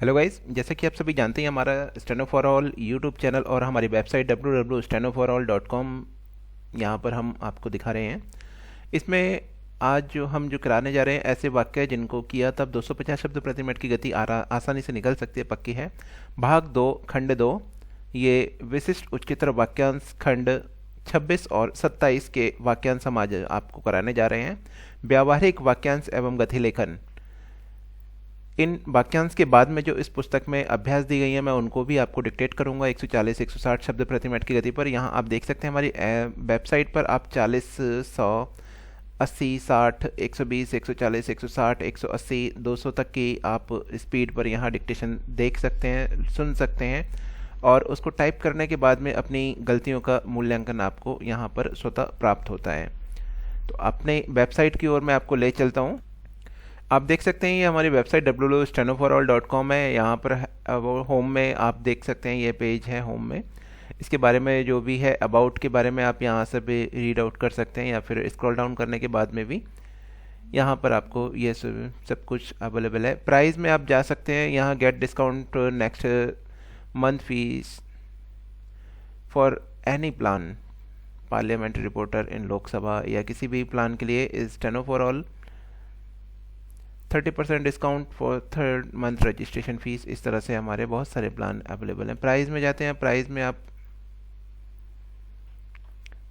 Hello guys, जैसे कि आप सभी जानते हैं हमारा steno for all YouTube channel और हमारी वेबसाइट www.stenoforall.com यहाँ पर हम आपको दिखा रहे हैं। इसमें आज जो कराने जा रहे हैं ऐसे वाक्य जिनको किया तब 250 शब्द प्रति मिनट की गति आसानी से निकल सकती है, पक्की है। भाग 2 खंड 2, ये विशिष्ट उच्चतर वाक्यांश खंड 26 और 27 के वाक्यांश हम आज आपको कराने जा रहे हैं। व्यावहारिक वाक्यांश एवं गति लेखन, इन वाक्यांश के बाद में जो इस पुस्तक में अभ्यास दी गई है मैं उनको भी आपको डिक्टेट करूंगा 140 160 शब्द प्रति मिनट की गति पर। यहाँ आप देख सकते हैं हमारी वेबसाइट पर आप 40 100 80 60 120 140 160 180 200 तक की आप स्पीड पर यहाँ डिक्टेशन देख सकते हैं, सुन सकते हैं और उसको टाइप करने के बाद में अपनी गलतियों का मूल्यांकन आपको यहाँ पर स्वतः प्राप्त होता है। तो अपने वेबसाइट की ओर मैं आपको ले चलता हूँ। आप देख सकते हैं ये हमारी वेबसाइट www.stenoforall.com है। यहाँ पर होम में आप देख सकते हैं ये पेज है होम में। इसके बारे में जो भी है अबाउट के बारे में आप यहाँ से भी रीड आउट कर सकते हैं या फिर स्क्रॉल डाउन करने के बाद में भी यहाँ पर आपको ये सब कुछ अवेलेबल है। प्राइस में आप जा सकते हैं, यहाँ get discount next month fees for any plan, parliamentary reporter in Lok Sabha या किसी भी प्लान के लिए is steno for all 30% discount for third month registration fees. इस तरह से हमारे बहुत सारे प्लान अवेलेबल हैं। प्राइस में जाते हैं, प्राइस में आप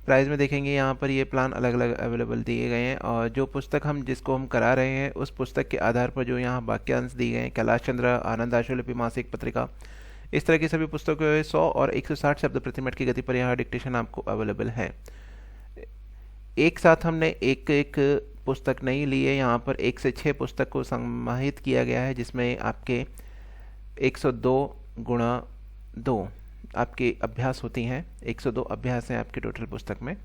प्राइस में देखेंगे यहाँ पर ये प्लान अलग अलग अवेलेबल दिए गए हैं और जो पुस्तक जिसको हम करा रहे हैं उस पुस्तक के आधार पर जो यहाँ वाक्यांश दिए गए हैं, कैलाश चंद्र आनंद आशुलिपि मासिक पत्रिका, इस तरह की सभी पुस्तकों 100 और 160 शब्द प्रति मिनट की गति पर यहाँ डिक्टेशन आपको अवेलेबल है। एक साथ हमने एक एक पुस्तक नहीं ली है, यहाँ पर 1 से 6 पुस्तक को समाहित किया गया है जिसमें आपके 102 गुणा 2 आपके अभ्यास होती हैं। 102 अभ्यास हैं आपके टोटल पुस्तक में।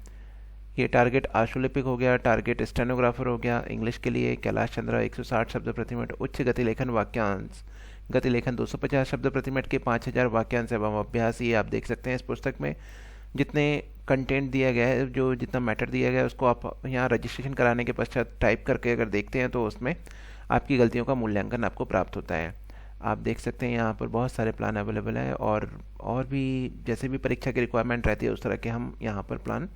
ये टारगेट आशुलिपिक हो गया, टारगेट स्टेनोग्राफर हो गया, इंग्लिश के लिए कैलाश चंद्र 160 शब्द प्रति मिनट, उच्च गति लेखन वाक्यांश गति लेखन 250 शब्द प्रति मिनट के 5000 वाक्यांश एवं अभ्यास। ये आप देख सकते हैं इस पुस्तक में जितने कंटेंट दिया गया है, जो जितना मैटर दिया गया है उसको आप यहाँ रजिस्ट्रेशन कराने के पश्चात टाइप करके अगर देखते हैं तो उसमें आपकी गलतियों का मूल्यांकन आपको प्राप्त होता है। आप देख सकते हैं यहाँ पर बहुत सारे प्लान अवेलेबल हैं और भी जैसे भी परीक्षा की रिक्वायरमेंट रहती है उस तरह के हम यहाँ पर प्लान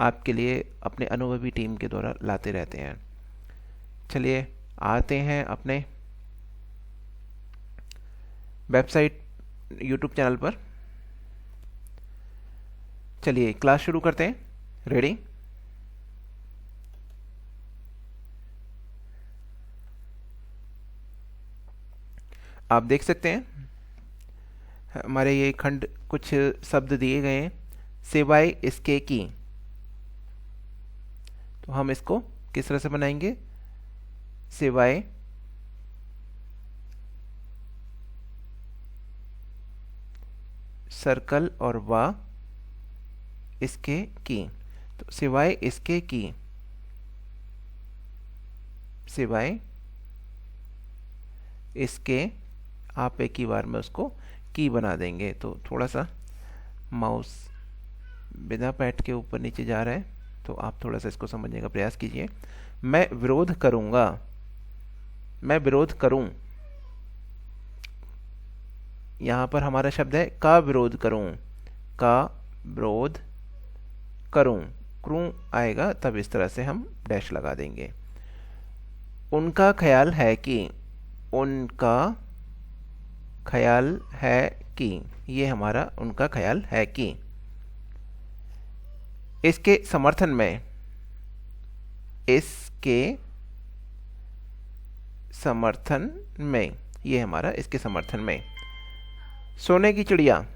आपके लिए अपने अनुभवी टीम के द्वारा लाते रहते हैं। चलिए आते हैं अपने वेबसाइट यूट्यूब चैनल पर। चलिए क्लास शुरू करते हैं। रेडी? आप देख सकते हैं हमारे ये खंड कुछ शब्द दिए गए हैं, सिवाय इसके की। तो हम इसको किस तरह से बनाएंगे? सिवाय सर्कल और वा इसके की। तो सिवाय इसके की, सिवाय इसके, आप एक ही बार में उसको की बना देंगे। तो थोड़ा सा माउस बिना पैड के ऊपर नीचे जा रहा है, तो आप थोड़ा सा इसको समझने का प्रयास कीजिए। मैं विरोध करूंगा, मैं विरोध करूं, यहां पर हमारा शब्द है का विरोध करूं, का विरोध करूं, क्रूं आएगा तब इस तरह से हम डैश लगा देंगे। उनका ख्याल है कि, उनका ख्याल है कि, ये हमारा उनका ख्याल है कि। इसके समर्थन में, इसके समर्थन में, ये हमारा इसके समर्थन में। सोने की चिड़िया,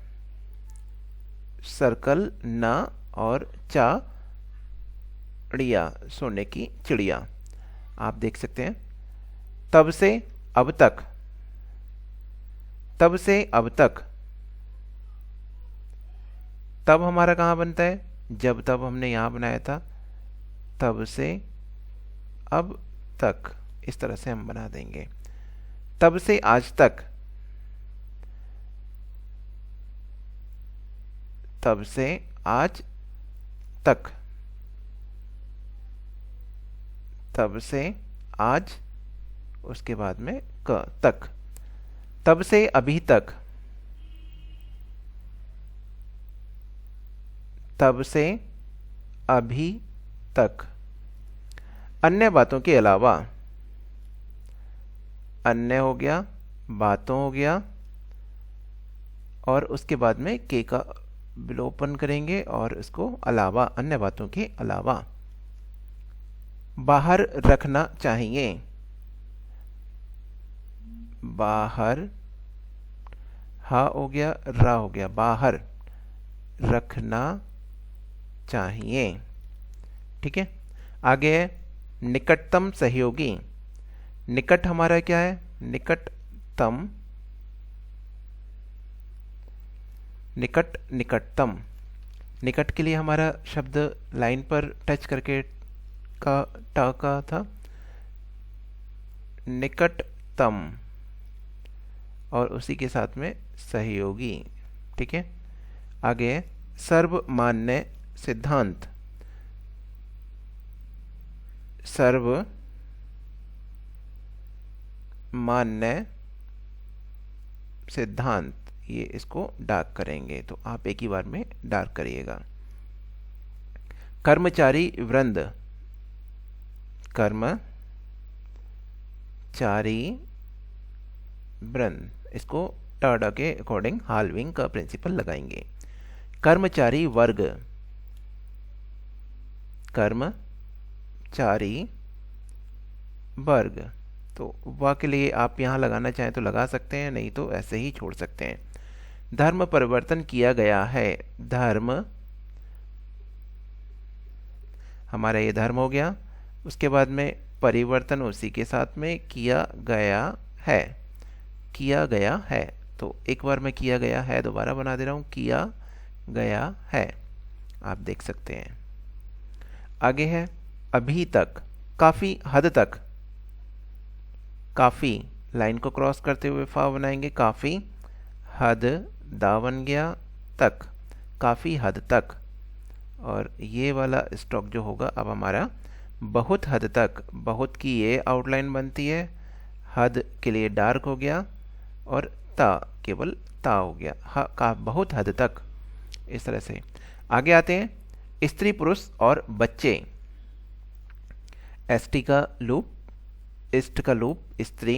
सर्कल ना और चिड़िया, सोने की चिड़िया। आप देख सकते हैं तब से अब तक, तब से अब तक, तब हमारा कहाँ बनता है? जब तब हमने यहाँ बनाया था, तब से अब तक, इस तरह से हम बना देंगे। तब से आज तक, तब से आज तक, तब से आज, उसके बाद में क तक। तब से अभी तक, तब से अभी तक, अन्य बातों के अलावा, अन्य हो गया, बातों हो गया, और उसके बाद में के का विलोपन करेंगे और इसको अलावा, अन्य बातों के अलावा बाहर रखना चाहिए। बाहर, हा हो गया, रा हो गया, बाहर रखना चाहिए। ठीक है। आगे है निकटतम सहयोगी। निकट हमारा क्या है? निकटतम, निकट, निकटतम। निकट के लिए हमारा शब्द लाइन पर टच करके का टा का था, निकटतम, और उसी के साथ में सहयोगी। ठीक है। आगे है सर्वमान्य सिद्धांत। सर्वमान्य सिद्धांत, ये इसको डार्क करेंगे, तो आप एक ही बार में डार्क करिएगा। कर्मचारी वृंद, कर्मचारी वृंद, इसको टाडा के अकॉर्डिंग हाल्विंग का प्रिंसिपल लगाएंगे। कर्मचारी वर्ग, कर्मचारी वर्ग, तो वा के लिए आप यहाँ लगाना चाहें तो लगा सकते हैं, नहीं तो ऐसे ही छोड़ सकते हैं। धर्म परिवर्तन किया गया है। धर्म, हमारा ये धर्म हो गया। उसके बाद में परिवर्तन उसी के साथ में किया गया है। किया गया है, तो एक बार में किया गया है दोबारा बना दे रहा हूँ, किया गया है, आप देख सकते हैं। आगे है अभी तक, काफी हद तक। काफी, लाइन को क्रॉस करते हुए फा बनाएंगे, काफी हद, दा बन गया, तक, काफी हद तक। और ये वाला स्टॉक जो होगा अब हमारा बहुत हद तक। बहुत की ये आउटलाइन बनती है, हद के लिए डार्क हो गया, और ता केवल ता हो गया, का बहुत हद तक। इस तरह से आगे आते हैं स्त्री पुरुष और बच्चे। एसटी का लूप, इस्ट का लूप, स्त्री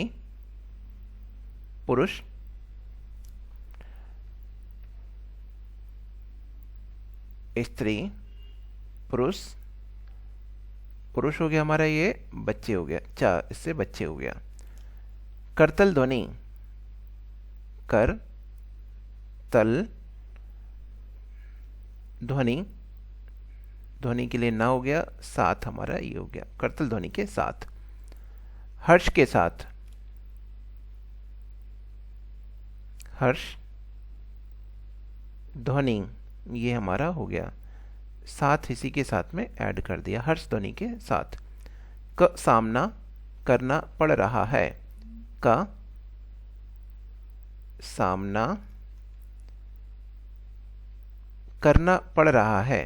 पुरुष, स्त्री पुरुष, पुरुष हो गया हमारा, ये बच्चे हो गया, इससे बच्चे हो गया। करतल ध्वनि, कर तल ध्वनि, ध्वनि के लिए ना हो गया, साथ हमारा ये हो गया, करतल ध्वनि के साथ। हर्ष के साथ, हर्ष ध्वनि, ये हमारा हो गया, साथ इसी के साथ में ऐड कर दिया, हर्ष ध्वनि के साथ। क सामना करना पड़ रहा है। का सामना करना पड़ रहा है,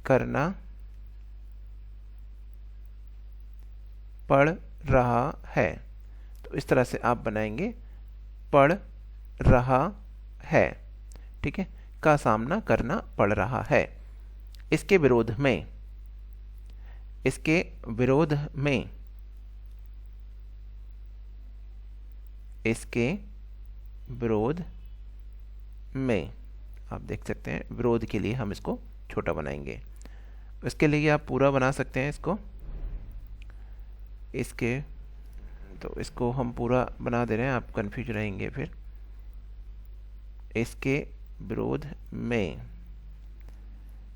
करना पड़ रहा है, तो इस तरह से आप बनाएंगे, पड़ रहा है। ठीक है। का सामना करना पड़ रहा है। इसके विरोध में, इसके विरोध में, इसके विरोध में, आप देख सकते हैं विरोध के लिए हम इसको छोटा बनाएंगे। इसके लिए आप पूरा बना सकते हैं इसको, इसके, तो इसको हम पूरा बना दे रहे हैं, आप कंफ्यूज रहेंगे फिर। इसके विरोध में,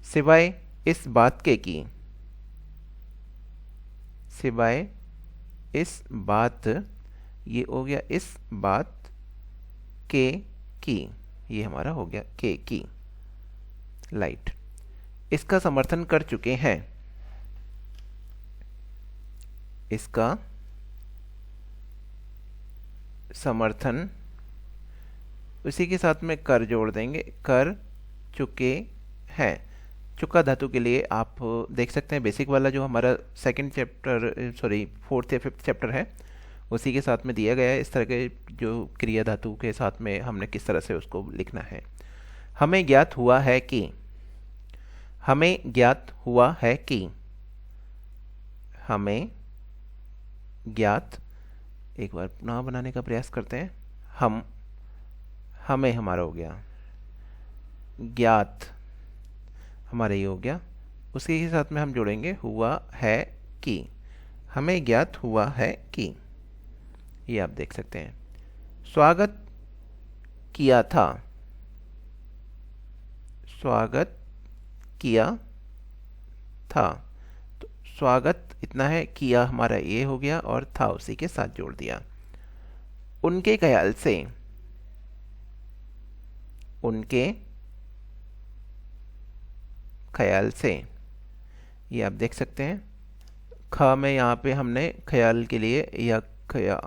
सिवाय इस बात के की, सिवाय इस बात, ये हो गया इस बात के की, ये हमारा हो गया के की, लाइट। इसका समर्थन कर चुके हैं, इसका समर्थन, उसी के साथ में कर जोड़ देंगे, कर चुके हैं। चुका धातु के लिए आप देख सकते हैं बेसिक वाला जो हमारा सेकंड चैप्टर, सॉरी 4th या 5th चैप्टर है, उसी के साथ में दिया गया है। इस तरह के जो क्रिया धातु के साथ में हमने किस तरह से उसको लिखना है। हमें ज्ञात हुआ है कि, हमें ज्ञात हुआ है कि, हमें ज्ञात, एक बार पुनः बनाने का प्रयास करते हैं। हमें हमारा हो गया, ज्ञात हमारा ये हो गया, उसी के साथ में हम जोड़ेंगे हुआ है कि, हमें ज्ञात हुआ है कि, ये आप देख सकते हैं। स्वागत किया था, स्वागत किया था, तो स्वागत इतना है, किया हमारा ये हो गया और था उसी के साथ जोड़ दिया। उनके ख्याल से, उनके ख्याल से, ये आप देख सकते हैं। ख में यहाँ पे हमने ख्याल के लिए या खया,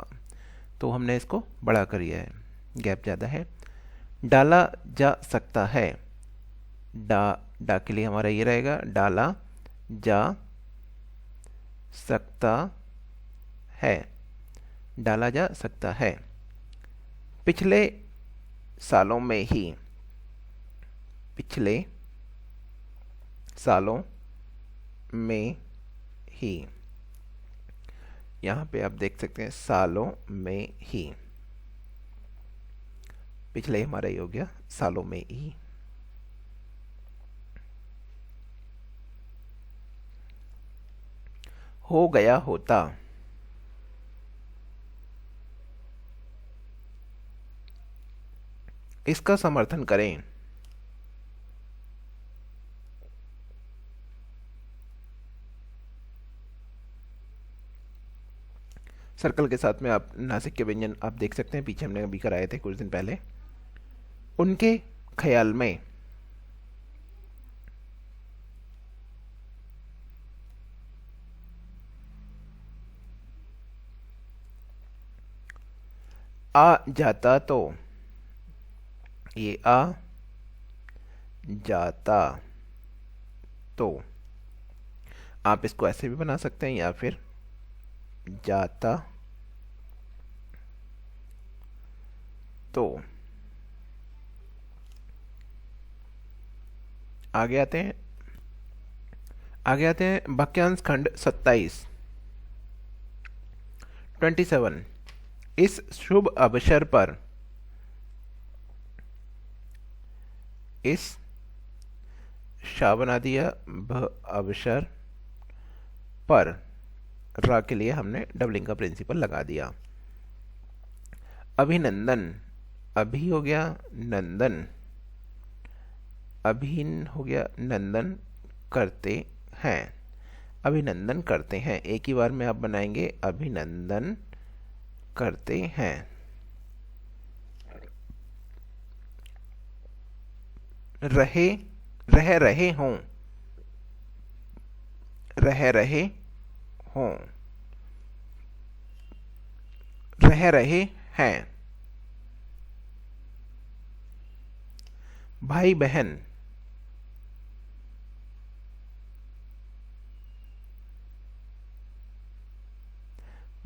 तो हमने इसको बड़ा कर दिया है, गैप ज़्यादा है। डाला जा सकता है, डा के लिए हमारा ये रहेगा, डाला जा सकता है, डाला जा सकता है। पिछले सालों में ही, पिछले सालों में ही, यहाँ पे आप देख सकते हैं सालों में ही, पिछले हमारा ये हो गया सालों में ही। हो गया होता, इसका समर्थन करें। सर्कल के साथ में आप नासिक के व्यंजन आप देख सकते हैं, पीछे हमने अभी कराए थे कुछ दिन पहले। उनके ख्याल में, आ जाता तो, ये आ जाता तो, आप इसको ऐसे भी बना सकते हैं या फिर जाता तो। आगे आते हैं, वाक्यांश खंड 27 27। इस शुभ अवसर पर, इस शा बना दिया, भ अवसर पर, रा के लिए हमने डबलिंग का प्रिंसिपल लगा दिया। अभिनंदन, अभी हो गया नंदन, अभिन हो गया नंदन करते हैं, अभिनंदन करते हैं। एक ही बार में आप बनाएंगे अभिनंदन करते हैं। रहे, रह रहे हों, रह रहे हों, रह रहे हैं। भाई बहन,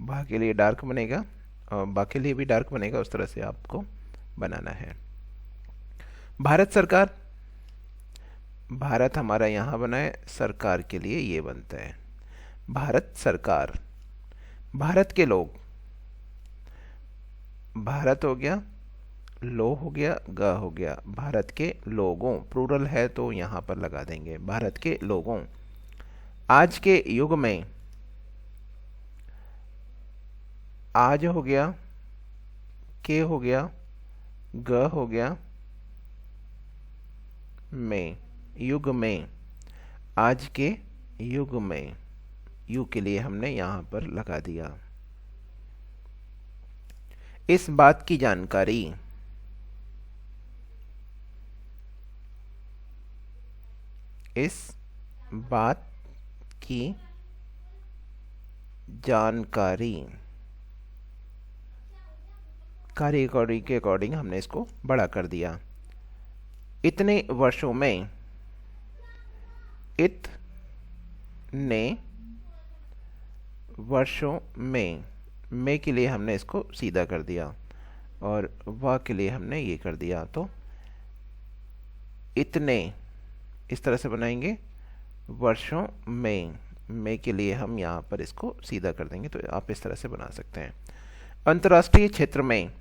भा के लिए डार्क बनेगा और बा के लिए भी डार्क बनेगा, उस तरह से आपको बनाना है। भारत सरकार, भारत हमारा यहाँ बना है, सरकार के लिए ये बनता है भारत सरकार। भारत के लोग, भारत हो गया, लो हो गया, ग हो गया, भारत के लोगों, प्लूरल है तो यहाँ पर लगा देंगे भारत के लोगों। आज के युग में, आज हो गया, के हो गया, ग हो गया, में, युग में, आज के युग में, यू के लिए हमने यहाँ पर लगा दिया। इस बात की जानकारी, इस बात की जानकारी, कार्य के अकॉर्डिंग हमने इसको बड़ा कर दिया। इतने वर्षों में, इतने वर्षों में, मे के लिए हमने इसको सीधा कर दिया और वाह के लिए हमने ये कर दिया। तो इतने इस तरह से बनाएंगे, वर्षों में, मे के लिए हम यहाँ पर इसको सीधा कर देंगे। तो आप इस तरह से बना सकते हैं। अंतर्राष्ट्रीय क्षेत्र में,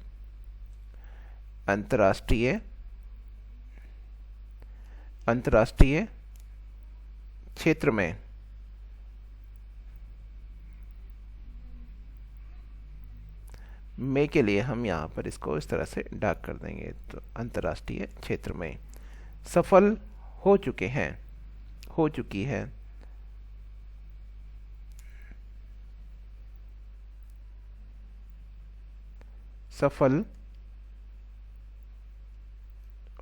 अंतर्राष्ट्रीय अंतर्राष्ट्रीय क्षेत्र में, मे के लिए हम यहाँ पर इसको इस तरह से डार्क कर देंगे। तो अंतर्राष्ट्रीय क्षेत्र में, सफल हो चुके हैं, हो चुकी है, सफल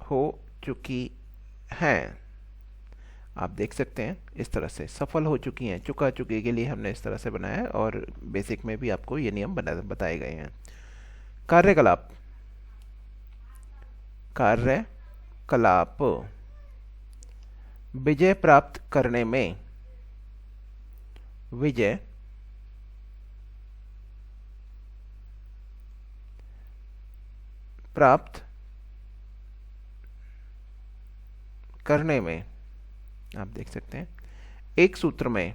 हो चुकी हैं। आप देख सकते हैं इस तरह से सफल हो चुकी हैं, चुका चुकी के लिए हमने इस तरह से बनाया है और बेसिक में भी आपको ये नियम बताए गए हैं। कार्यकलाप, कार्यकलाप, विजय प्राप्त करने में, विजय प्राप्त करने में, आप देख सकते हैं एक सूत्र में,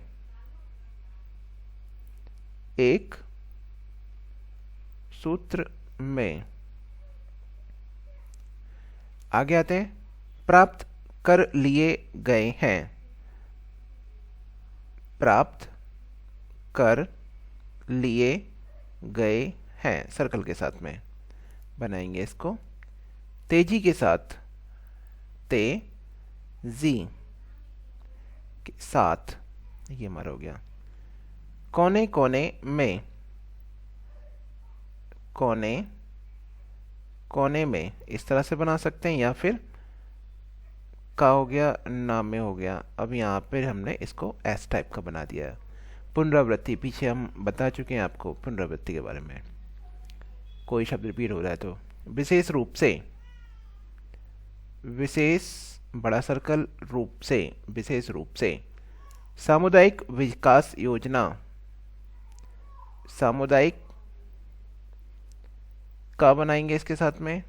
एक सूत्र में। आगे आते हैं, प्राप्त कर लिए गए हैं, प्राप्त कर लिए गए हैं, सर्कल के साथ में बनाएंगे इसको। तेजी के साथ, तेजी के साथ, ये हमारा हो गया। कोने कोने में, कोने कोने में, इस तरह से बना सकते हैं, या फिर का हो गया, नाम में हो गया। अब यहाँ पर हमने इसको एस टाइप का बना दिया है। पुनरावृत्ति, पीछे हम बता चुके हैं आपको पुनरावृत्ति के बारे में, कोई शब्द रिपीट हो रहा है तो। विशेष रूप से, विशेष बड़ा सर्कल, रूप से, विशेष रूप से। सामुदायिक विकास योजना, सामुदायिक का बनाएंगे इसके साथ में,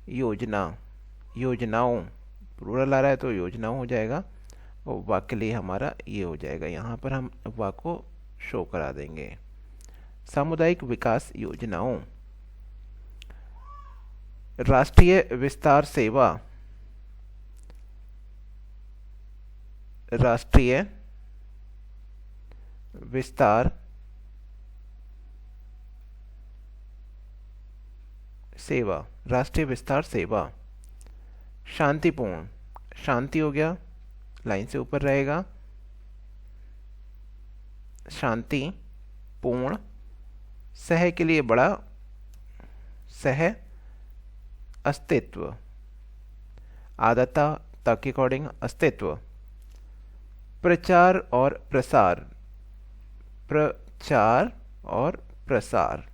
योजना, योजनाओं, प्लूरल आ रहा है तो योजनाओं हो जाएगा और वाक्य के लिए हमारा ये हो जाएगा। यहाँ पर हम वाक्य को शो करा देंगे, सामुदायिक विकास योजनाओं। राष्ट्रीय विस्तार सेवा, राष्ट्रीय विस्तार सेवा, राष्ट्रीय विस्तार सेवा। शांतिपूर्ण, शांति हो गया, लाइन से ऊपर रहेगा, शांति पूर्ण। सह के लिए बड़ा, सह अस्तित्व, आदता ता के अकॉर्डिंग अस्तित्व। प्रचार और प्रसार, प्रचार और प्रसार,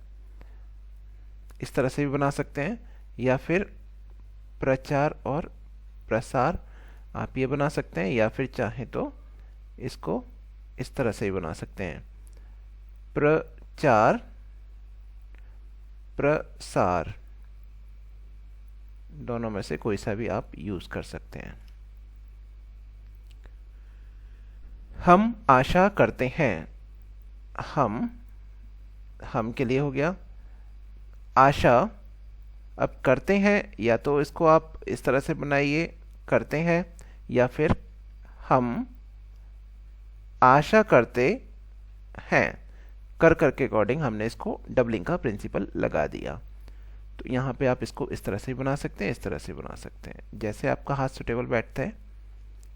इस तरह से भी बना सकते हैं, या फिर प्रचार और प्रसार आप ये बना सकते हैं, या फिर चाहे तो इसको इस तरह से ही बना सकते हैं, प्रचार प्रसार। दोनों में से कोई सा भी आप यूज कर सकते हैं। हम आशा करते हैं, हम के लिए हो गया आशा। अब करते हैं, या तो इसको आप इस तरह से बनाइए, करते हैं, या फिर हम आशा करते हैं, कर के अकॉर्डिंग हमने इसको डबलिंग का प्रिंसिपल लगा दिया। तो यहाँ पे आप इसको इस तरह से बना सकते हैं, इस तरह से बना सकते हैं, जैसे आपका हाथ सुटेबल बैठता है।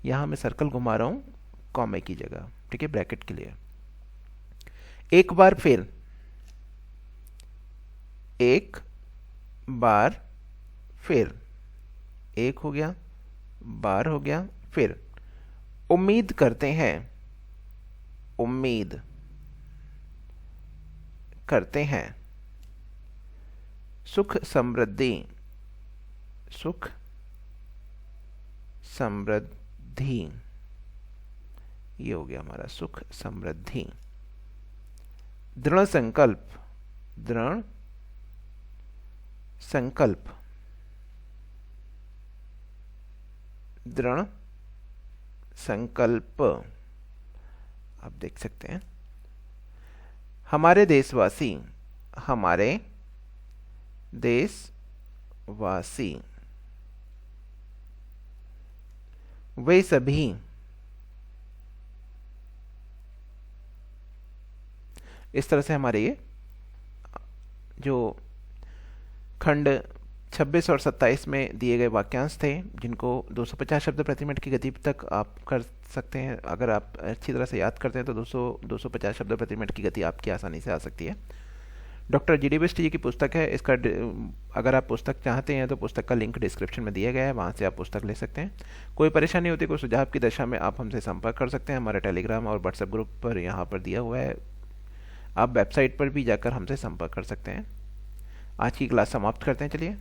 यहाँ मैं सर्कल घुमा रहा हूँ कॉमे की जगह, ठीक है, ब्रैकेट के लिए। एक बार फिर, एक बार फिर, एक हो गया, बार हो गया, फिर। उम्मीद करते हैं, उम्मीद करते हैं। सुख समृद्धि, सुख समृद्धि, ये हो गया हमारा सुख समृद्धि। दृढ़ संकल्प, दृढ़ संकल्प, दृढ़ संकल्प। आप देख सकते हैं हमारे देशवासी, हमारे देशवासी, वे सभी, इस तरह से हमारे ये जो खंड 26 और 27 में दिए गए वाक्यांश थे, जिनको 250 शब्द प्रति मिनट की गति तक आप कर सकते हैं। अगर आप अच्छी तरह से याद करते हैं तो 250 शब्द प्रति मिनट की गति आपकी आसानी से आ सकती है। डॉक्टर जी डी बिष्ट जी की पुस्तक है। इसका अगर आप पुस्तक चाहते हैं तो पुस्तक का लिंक डिस्क्रिप्शन में दिया गया है, वहाँ से आप पुस्तक ले सकते हैं। कोई परेशानी होती है, कोई सुझाव की दशा में, आप हमसे संपर्क कर सकते हैं। हमारा टेलीग्राम और व्हाट्सएप ग्रुप पर यहाँ पर दिया हुआ है। आप वेबसाइट पर भी जाकर हमसे संपर्क कर सकते हैं। आज की क्लास समाप्त करते हैं, चलिए।